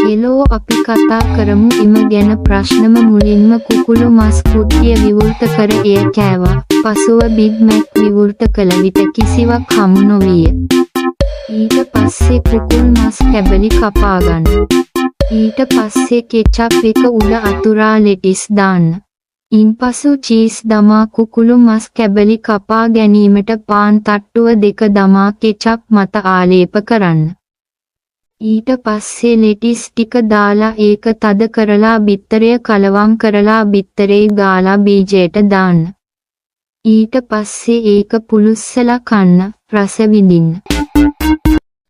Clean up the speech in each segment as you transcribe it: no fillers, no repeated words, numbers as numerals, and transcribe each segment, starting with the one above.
එලෝ අපි කතා කරමු ඉම ගැන ප්‍රශ්නම මුලින්ම කුකුළු මස් කුට්ටිය විවෘත කර එය කෑවා. පසුව බිග් මැක් විවෘත කළ විට කිසිවක් හමු නොවිය. ඊට පස්සේ කුකුල් මස් කැබලි කපාගන්න. ඊට පස්සේ කෙචප් එක උඩ අතුරා ලෙටිස් දාන්න. ඉන්පසු චීස් දමා කුකුළු මස් කැබලි කපා ගැනීමට පාන් තට්ටුව දෙක දමා කෙචප් මත ආලේප කරන්න. ඊට පස්සේ ලෙටිස් ටික දාලා ඒක තද කරලා බිත්තරය කලවම් කරලා බිත්තරේ ගාලා බීජයට දාන්න. ඊට පස්සේ ඒක පුලුස්සලා කන්න, රස විඳින්න.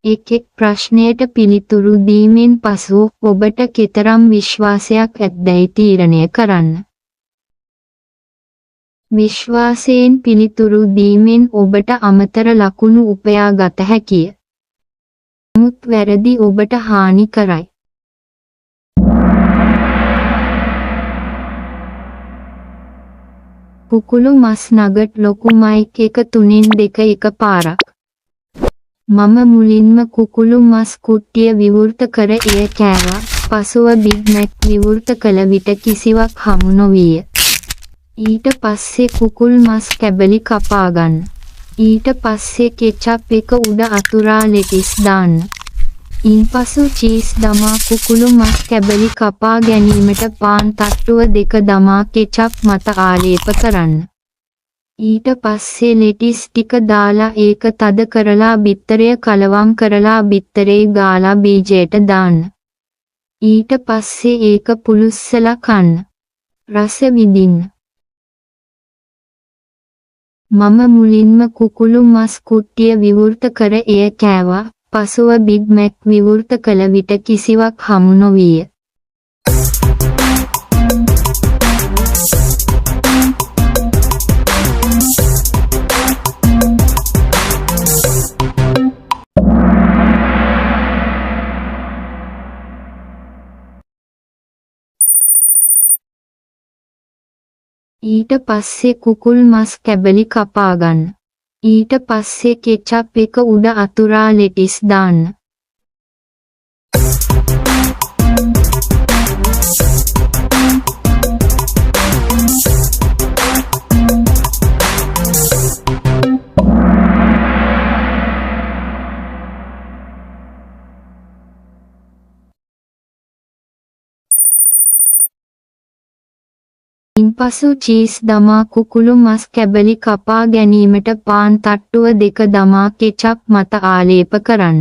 එක් ප්‍රශ්නයට පිළිතුරු දීමෙන් පසු ඔබට කෙතරම් විශ්වාසයක් ඇත්දැයි තීරණය කරන්න. විශ්වාසයෙන් පිළිතුරු දීමෙන් ඔබට අමතර ලකුණු උපයා ගත හැකිය. නමුත් වැරදි ඔබට හානි කරයි. කුකුළු මස් නගට් ලොකු මයික් එක 3-2 එකපාරක්. මම මුලින්ම කුකුළු මස් කුට්ටිය විවෘත කර එය කෑවා. පසුව බිග් මැක් විවෘත කළ විට කිසිවක් හමු නොවිය. ඊට පස්සේ කුකුල් මස් කැබලි කපාගන්න. ඊට පස්සේ කෙචප් එක උඩ අතුරා ලෙටිස් දාන්න. ඉන්පසු චීස් දමා කුකුළු මස් කැබලි කපා ගැනීමට පාන් තට්ටුව දෙක දමා කෙචප් මත ආලේප කරන්න. ඊට පස්සේ ලෙටිස් ටික දාලා ඒක තද කරලා බිත්තරය කලවම් කරලා බිත්තරේ ගාලා බීජයට දාන්න. ඊට පස්සේ ඒක පුලුස්සලා කන්න, රස විඳින්න. මම මුලින්ම කුකුළු මස් කුට්ටිය විවෘත කර එය කෑවා. පසුව බිග් මැක් විවෘත කළ විට කිසිවක් හමු නොවිය. ඊට පස්සේ කුකුල් මස් කැබලි කපාගන්න. ඊට පස්සේ කෙචප් එක උඩ අතුරා ලෙටිස් දාන්න. ඉන්පසු චීස් දමා කුකුළු මස් කැබලි කපා ගැනීමට පාන් තට්ටුව දෙක දමා කෙචප් මත ආලේප කරන්න.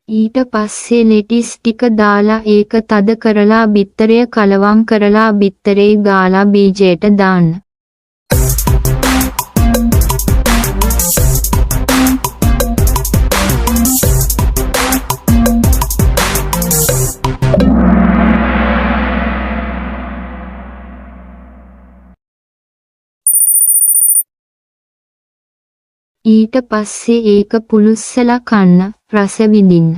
ඊට පස්සේ ලෙටිස් ටික දාලා ඒක තද කරලා බිත්තරය කලවම් කරලා බිත්තරේ ගාලා බීජයට දාන්න. ඊට පස්සේ ඒක පුලුස්සලා කන්න, රස විඳින්න.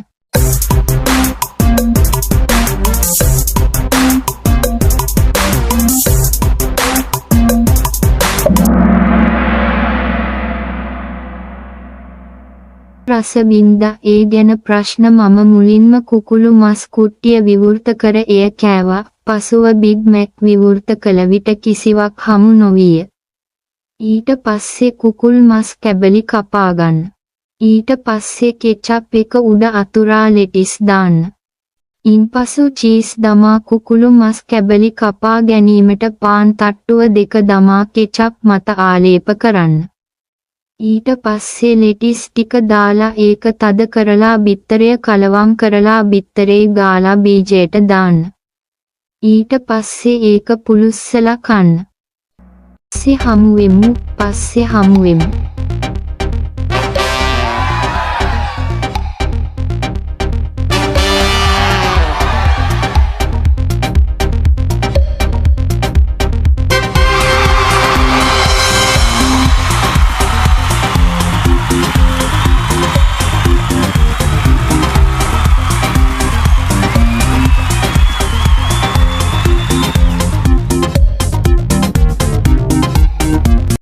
රස වින්දා ඒ ගැන ප්‍රශ්න මම මුලින්ම කුකුළු මස් කුට්ටිය විවෘත කර එය කෑවා. පසුව බිග් මැක් විවෘත කළ විට කිසිවක් හමු නොවිය. ඊට පස්සේ කුකුල් මස් කැබලි කපාගන්න. ඊට පස්සේ කෙචප් එක උඩ අතුරා ලෙටිස් දාන්න. ඉන්පසු චීස් දමා කුකුළු මස් කැබලි කපා ගැනීමට පාන් තට්ටුව දෙක දමා කෙචප් මත ආලේප කරන්න. ඊට පස්සේ ලෙටිස් ටික දාලා ඒක තද කරලා බිත්තරය කලවම් කරලා බිත්තරේ ගාලා බීජයට දාන්න. ඊට පස්සේ ඒක පුලුස්සලා කන්න. පස්සේ හමු වෙමු.